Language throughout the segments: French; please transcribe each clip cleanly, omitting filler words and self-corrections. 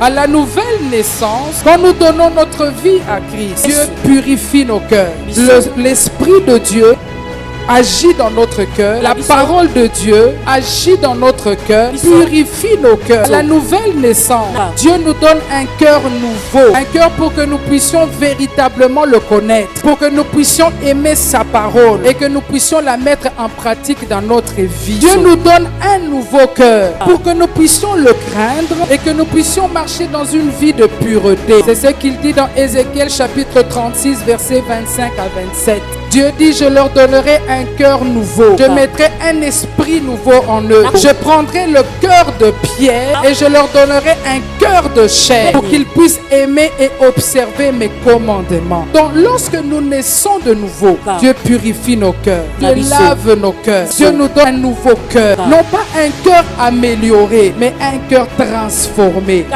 À la nouvelle naissance, quand nous donnons notre vie à Christ, Dieu purifie nos cœurs. L'Esprit de Dieu agit dans notre cœur. La parole de Dieu agit dans notre cœur, purifie nos cœurs. La nouvelle naissance, Dieu nous donne un cœur nouveau, un cœur pour que nous puissions véritablement le connaître, pour que nous puissions aimer sa parole et que nous puissions la mettre en pratique dans notre vie. Dieu nous donne un nouveau cœur pour que nous puissions le craindre et que nous puissions marcher dans une vie de pureté. C'est ce qu'il dit dans Ézéchiel chapitre 36 versets 25 à 27. Dieu dit, je leur donnerai un cœur nouveau. Je mettrai un esprit nouveau en eux. Je prendrai le cœur de pierre et je leur donnerai un cœur de chair pour qu'ils puissent aimer et observer mes commandements. Donc, lorsque nous naissons de nouveau, Dieu purifie nos cœurs. Dieu lave nos cœurs. Dieu nous donne un nouveau cœur. Non pas un cœur amélioré, mais un cœur transformé.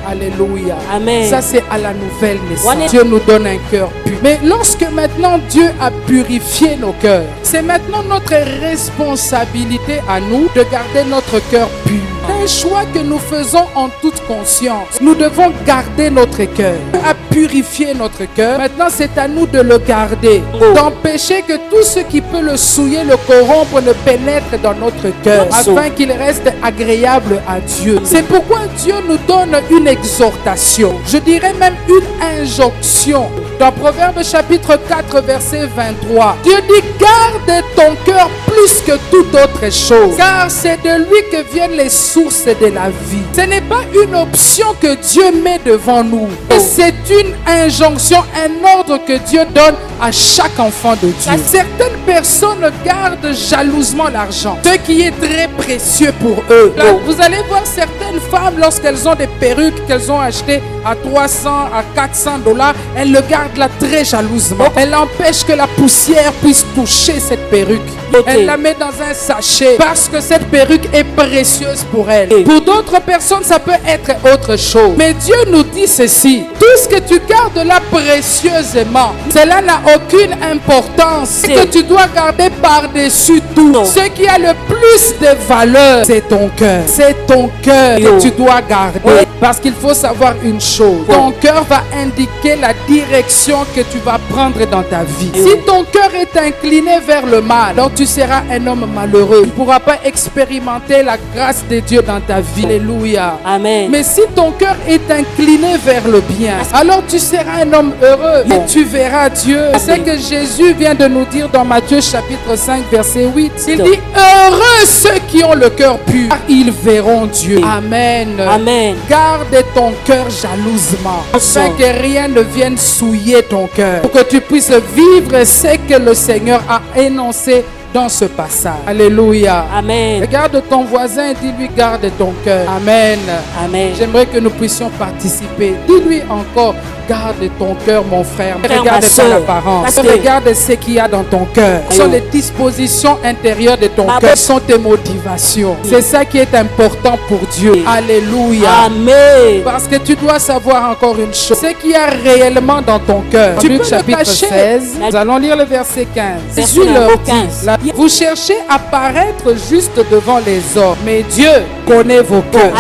Alléluia. Amen. Ça, c'est à la nouvelle naissance. Dieu nous donne un cœur pur. Mais lorsque maintenant Dieu a purifié nos cœurs, c'est maintenant notre responsabilité à nous de garder notre cœur pur. C'est un choix que nous faisons en toute conscience. Nous devons garder notre cœur. Dieu a purifié notre cœur. Maintenant, c'est à nous de le garder. D'empêcher que tout ce qui peut le souiller, le corrompre, ne pénètre dans notre cœur, afin qu'il reste agréable à Dieu. C'est pourquoi Dieu nous donne une exhortation. Je dirais même une injonction. Dans Proverbes chapitre 4 verset 23, Dieu dit, garde ton cœur plus que toute autre chose, car c'est de lui que viennent les sources de la vie. Ce n'est pas une option que Dieu met devant nous. C'est une injonction, un ordre que Dieu donne à chaque enfant de Dieu. Certaines personnes gardent jalousement l'argent, ce qui est très précieux pour eux. Là, vous allez voir certaines femmes, lorsqu'elles ont des perruques qu'elles ont achetées à 300, à 400 $, elles le gardent là très jalousement. Elle empêche que la poussière puisse toucher cette perruque. Elle la met dans un sachet parce que cette perruque est précieuse pour elle. Pour d'autres personnes, ça peut être autre chose. Mais Dieu nous dit ceci: tout ce que tu gardes là précieusement, cela n'a aucune importance. Ce que tu dois garder par-dessus tout, ce qui a le plus de valeur, c'est ton cœur. C'est ton cœur que tu dois garder. Parce qu'il faut savoir une chose: ton cœur va indiquer la direction que tu vas prendre dans ta vie. Si ton cœur est incliné vers le mal, donc tu seras un homme malheureux. Tu ne pourras pas expérimenter la grâce de Dieu dans ta vie. Alléluia. Amen. Mais si ton cœur est incliné vers le bien, alors tu seras un homme heureux et tu verras Dieu. C'est ce que Jésus vient de nous dire dans Matthieu chapitre 5 verset 8. Il dit, heureux ceux qui ont le cœur pur, car ils verront Dieu. Amen. Amen. Garde ton cœur jalousement, afin que rien ne vienne souiller ton cœur, pour que tu puisses vivre ce que le Seigneur a énoncé dans ce passage. Alléluia. Amen. Regarde ton voisin et dis-lui, garde ton cœur. Amen. Amen. J'aimerais que nous puissions participer. Dis-lui encore, garde ton cœur, mon frère. Frère, Regarde ma pas soeur. l'apparence. Regarde ce qu'il y a dans ton cœur. Ce sont les dispositions intérieures de ton cœur. Ce sont tes motivations. C'est ça qui est important pour Dieu. Alléluia. Amen. Parce que tu dois savoir encore une chose. Ce qu'il y a réellement dans ton cœur. Luc chapitre 16. Nous allons lire le verset 15. Jésus leur dit, vous cherchez à paraître juste devant les hommes, mais Dieu connaît vos cœurs.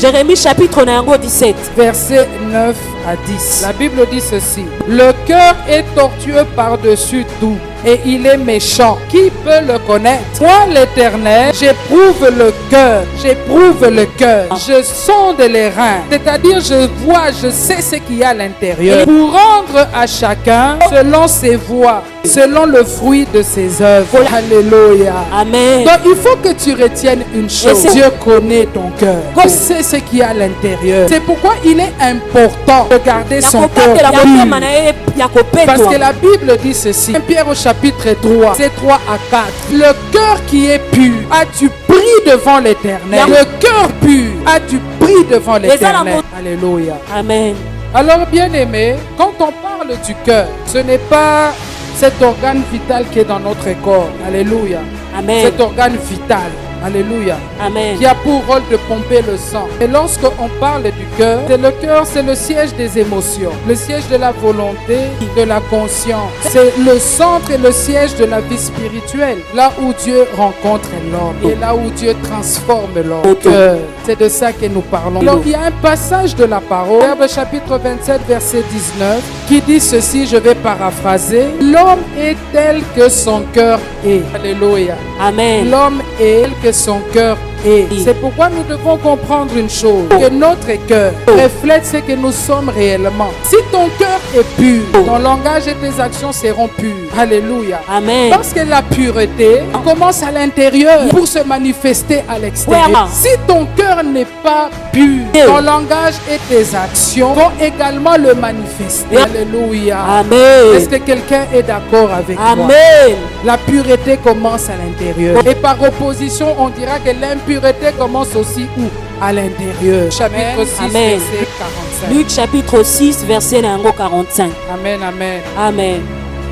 Jérémie chapitre 17. Verset 9 à 10. La Bible dit ceci: le cœur est tortueux par-dessus tout, et il est méchant. Qui peut le connaître? Moi, l'Éternel, j'éprouve le cœur. J'éprouve le cœur. Je sonde les reins. C'est-à-dire, je vois, je sais ce qu'il y a à l'intérieur, pour rendre à chacun selon ses voies, selon le fruit de ses œuvres. Alléluia. Amen. Donc, il faut que tu retiennes une chose. Dieu connaît ton cœur. Il sait ce qu'il y a à l'intérieur. C'est pourquoi il est important de garder son cœur pur. Parce que la Bible dit ceci. 1 Pierre au chapitre 3, c'est 3 à 4. Le cœur qui est pur a du prix devant l'Éternel. Le cœur pur a du prix devant l'Éternel. Alléluia. Amen. Alors, bien-aimé, quand on parle du cœur, ce n'est pas cet organe vital qui est dans notre corps. Alléluia. Amen. Cet organe vital. Alléluia. Amen. Qui a pour rôle de pomper le sang. Et lorsqu'on parle du cœur, c'est le siège des émotions, le siège de la volonté, de la conscience. C'est le centre et le siège de la vie spirituelle. Là où Dieu rencontre l'homme et là où Dieu transforme l'homme. C'est de ça que nous parlons. Alors, il y a un passage de la parole, Proverbe chapitre 27, verset 19, qui dit ceci, je vais paraphraser. L'homme est tel que son cœur est. Alléluia. Amen. L'homme est tel que son cœur est. C'est pourquoi nous devons comprendre une chose, que notre cœur reflète ce que nous sommes réellement. Si ton cœur est pur, ton langage et tes actions seront pures. Alléluia. Amen. Parce que la pureté commence à l'intérieur pour se manifester à l'extérieur. Si ton cœur n'est pas pur, ton langage et tes actions vont également le manifester. Alléluia. Amen. Est-ce que quelqu'un est d'accord avec moi? Amen. La pureté commence à l'intérieur. Et par opposition, on dira que l'impureté commence aussi où? À l'intérieur. Chapitre 6, Amen. verset 45. Luc chapitre 6, verset 45. Amen, amen. Amen.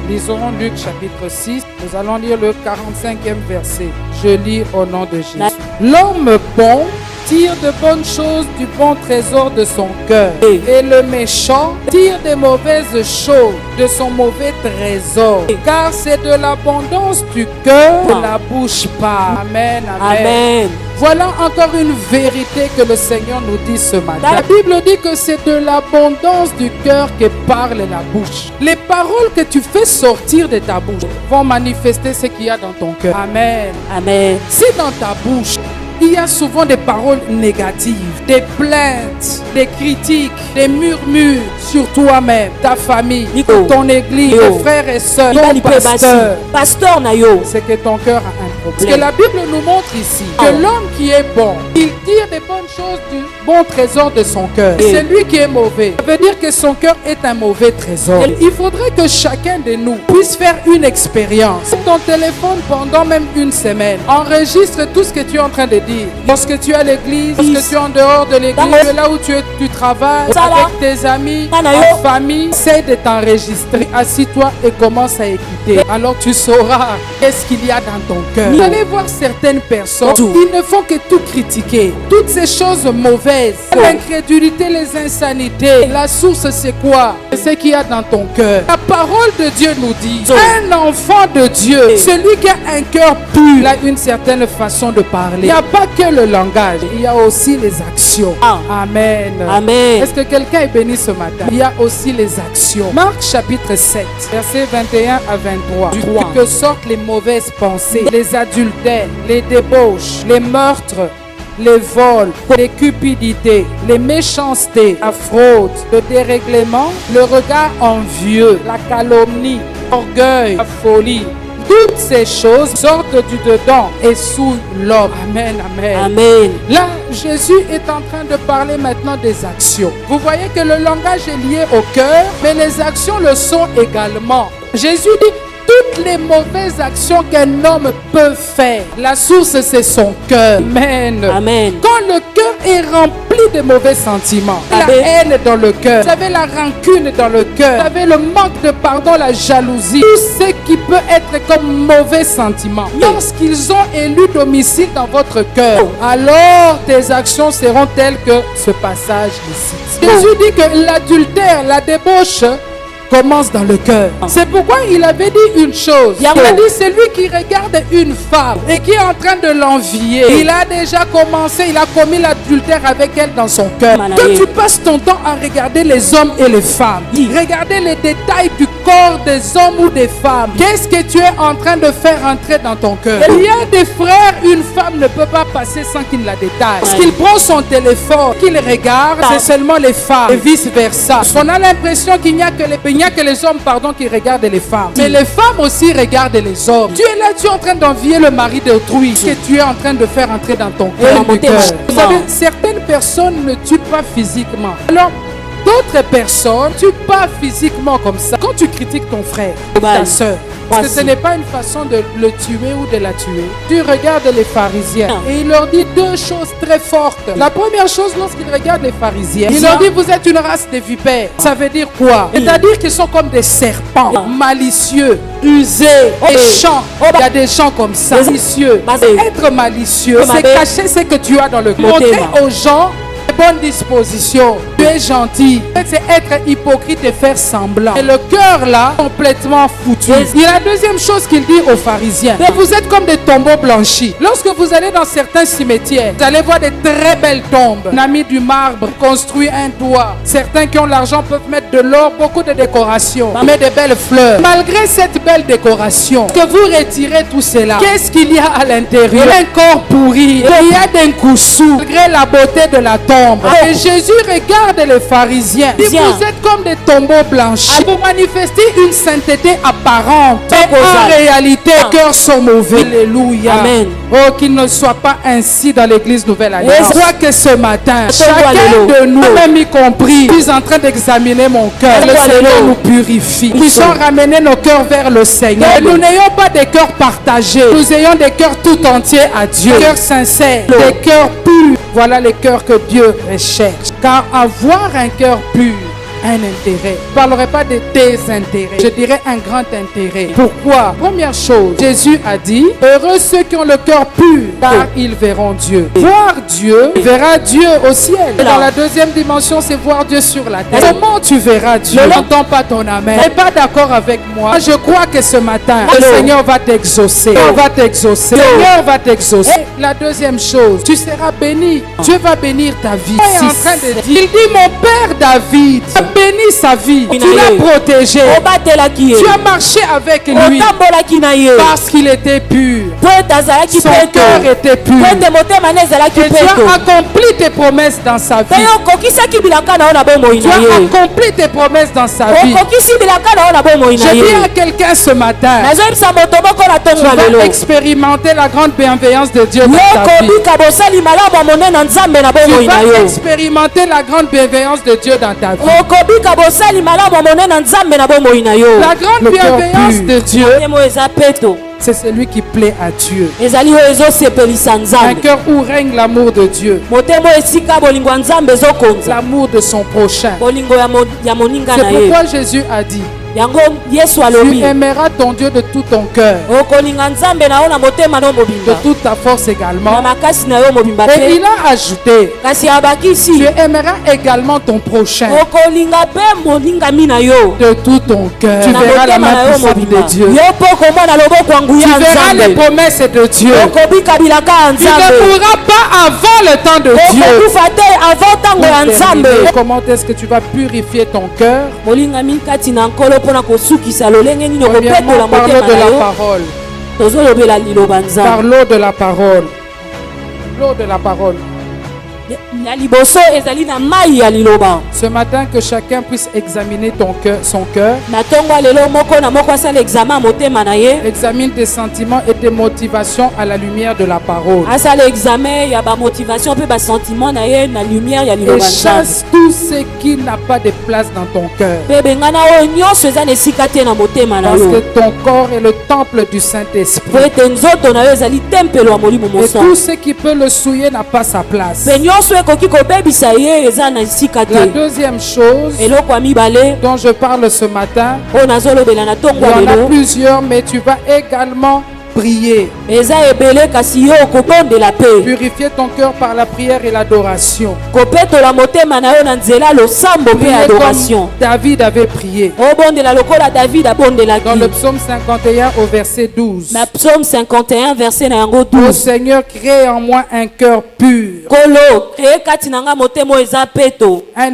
Lisons Luc chapitre 6. Nous allons lire le 45e verset. Je lis au nom de Jésus. L'homme bon tire de bonnes choses du bon trésor de son cœur. Et le méchant tire des mauvaises choses de son mauvais trésor. Car c'est de l'abondance du cœur que la bouche parle. Amen, amen. Amen. Voilà encore une vérité que le Seigneur nous dit ce matin. La Bible dit que c'est de l'abondance du cœur que parle la bouche. Les paroles que tu fais sortir de ta bouche vont manifester ce qu'il y a dans ton cœur. Amen. Amen. Si dans ta bouche, il y a souvent des paroles négatives, des plaintes, des critiques, des murmures sur toi-même, ta famille, ton église, tes frères et sœurs, ton pasteur. Pasteur Nayo. C'est que ton cœur a un problème. Parce que la Bible nous montre ici que l'homme qui est bon, il tire des bonnes choses du bon trésor de son cœur. C'est lui qui est mauvais. Ça veut dire que son cœur est un mauvais trésor. Il faudrait que chacun de nous puisse faire une expérience. Ton téléphone pendant même une semaine. Enregistre tout ce que tu es en train de dire. Lorsque tu es à l'église, lorsque tu es en dehors de l'église, là où tu travailles, avec tes amis, en famille, essaie de t'enregistrer. Assis-toi et commence à écouter. Alors tu sauras qu'est-ce qu'il y a dans ton cœur. Vous allez voir certaines personnes, ils ne font que tout critiquer. Toutes ces choses mauvaises, l'incrédulité, les insanités. La source c'est quoi? C'est ce qu'il y a dans ton cœur. La parole de Dieu nous dit, un enfant de Dieu, celui qui a un cœur pur, il a une certaine façon de parler. Il n'y a pas que le langage, il y a aussi les actions. Amen. Amen. Est-ce que quelqu'un est béni ce matin? Il y a aussi les actions. Marc chapitre 7, versets 21 à 23. Du que sortent les mauvaises pensées, les adultères, les débauches, les meurtres, les vols, les cupidités, les méchancetés, la fraude, le dérèglement, le regard envieux, la calomnie, l'orgueil, la folie. Toutes ces choses sortent du dedans et sous l'homme. Amen, amen. Amen. Là, Jésus est en train de parler maintenant des actions. Vous voyez que le langage est lié au cœur, mais les actions le sont également. Jésus dit, toutes les mauvaises actions qu'un homme peut faire, la source c'est son cœur. Amen. Amen. Quand le cœur est rempli de mauvais sentiments, la haine dans le cœur, vous avez la rancune dans le cœur, vous avez le manque de pardon, la jalousie, tout ce qui peut être comme mauvais sentiments. Lorsqu'ils ont élu domicile dans votre cœur, alors tes actions seront telles que ce passage ici. Jésus dit que l'adultère, la débauche, commence dans le cœur. C'est pourquoi il avait dit une chose. Il a dit, celui qui regarde une femme et qui est en train de l'envier, il a déjà commencé, il a commis l'adultère avec elle dans son cœur. Quand tu passes ton temps à regarder les hommes et les femmes, regarder les détails du corps des hommes ou des femmes, qu'est-ce que tu es en train de faire entrer dans ton cœur? Il y a des frères, une femme ne peut pas passer sans qu'il la détaille. Parce qu'il prend son téléphone, qu'il regarde, c'est seulement les femmes et vice versa. On a l'impression qu'il n'y a que les hommes qui regardent les femmes. Mais les femmes aussi regardent les hommes. Tu es là, tu es en train d'envier le mari d'autrui. Ce que tu es en train de faire entrer dans ton cœur. Vous savez, certaines personnes ne tuent pas physiquement. Alors, d'autres personnes tuent pas physiquement comme ça. Quand tu critiques ton frère, ta soeur, Parce que ce n'est pas une façon de le tuer ou de la tuer. Tu regardes les pharisiens et il leur dit deux choses très fortes. La première chose, lorsqu'il regarde les pharisiens, il leur dit vous êtes une race de vipères. Ça veut dire quoi? C'est-à-dire qu'ils sont comme des serpents, malicieux, usés, méchants. Il y a des gens comme ça, malicieux. Être malicieux, c'est cacher ce que tu as dans le cœur. Montrer aux gens de bonnes dispositions. Tu es gentil. C'est être hypocrite et faire semblant. Et le cœur là, complètement foutu. Il y a la deuxième chose qu'il dit aux pharisiens. Vous êtes comme des tombeaux blanchis. Lorsque vous allez dans certains cimetières, vous allez voir des très belles tombes. On a mis du marbre, construit un toit. Certains qui ont l'argent peuvent mettre de l'or, beaucoup de décorations, mais des belles fleurs. Malgré cette belle décoration, que vous retirez tout cela, qu'est-ce qu'il y a à l'intérieur? Un corps pourri. Il y a d'un coussou. Malgré la beauté de la tombe. Et Jésus regarde les pharisiens. Il dit, vous êtes comme des tombeaux blanchis. Vous manifestez une sainteté apparente. Mais en réalité, les cœurs sont mauvais. Alléluia. Amen. Oh, qu'il ne soit pas ainsi dans l'église Nouvelle Alliance. Je crois que ce matin, chacun de nous, même y compris, je suis en train d'examiner mon cœur. Le Seigneur nous purifie. Puissions ramener nos cœurs vers le Seigneur. Et nous n'ayons pas des cœurs partagés. Nous ayons des cœurs tout entiers à Dieu. Des cœurs sincères, des cœurs purs. Voilà les cœurs que Dieu recherche. Car avoir un cœur pur, un intérêt. Je ne parlerai pas de désintérêt. Je dirais un grand intérêt. Pourquoi? Première chose, Jésus a dit, heureux ceux qui ont le cœur pur, car ils verront Dieu. Voir Dieu, verra Dieu au ciel. Dans la deuxième dimension, c'est voir Dieu sur la terre. Comment tu verras Dieu? N'entends pas ton amen. Tu n'es pas d'accord avec moi. Je crois que ce matin, le Seigneur va t'exaucer. On va t'exaucer. Le Seigneur va t'exaucer. La deuxième chose, tu seras béni. Dieu va bénir ta vie. Il est en train de dire, il dit, mon père David béni sa vie, tu l'as protégé, tu as marché avec lui parce qu'il était pur, son cœur était pur, et tu as accompli tes promesses dans sa vie, tu as accompli tes promesses dans sa vie. Je dis à quelqu'un ce matin, tu vas expérimenter la grande bienveillance de Dieu dans ta vie. Tu vas expérimenter la grande bienveillance de Dieu dans ta vie. La grande bienveillance de Dieu, c'est celui qui plaît à Dieu. Un cœur où règne l'amour de Dieu, l'amour de son prochain. C'est pourquoi Jésus a dit, tu aimeras ton Dieu de tout ton cœur, de toute ta force également. Et il a ajouté, tu aimeras également ton prochain de tout ton cœur. Tu verras la main puissante de Dieu. Tu verras les promesses de Dieu. Tu ne pourras pas avant le temps de Dieu. Comment est-ce que tu vas purifier ton cœur? Premièrement, par l'eau de la parole. Par l'eau de la parole. L'eau de la parole. Ce matin, que chacun puisse examiner son cœur. Examine tes sentiments et tes motivations à la lumière de la parole. Et chasse tout ce qui n'a pas de place dans ton cœur. Parce que ton corps est le temple du Saint-Esprit. Et tout ce qui peut le souiller n'a pas sa place. La deuxième chose dont je parle ce matin, il y en a plusieurs, mais tu vas également prier. Purifier ton cœur par la prière et l'adoration. Prier comme David avait prié. Dans le psaume 51 au verset 12. Ô Seigneur, crée en moi un cœur pur.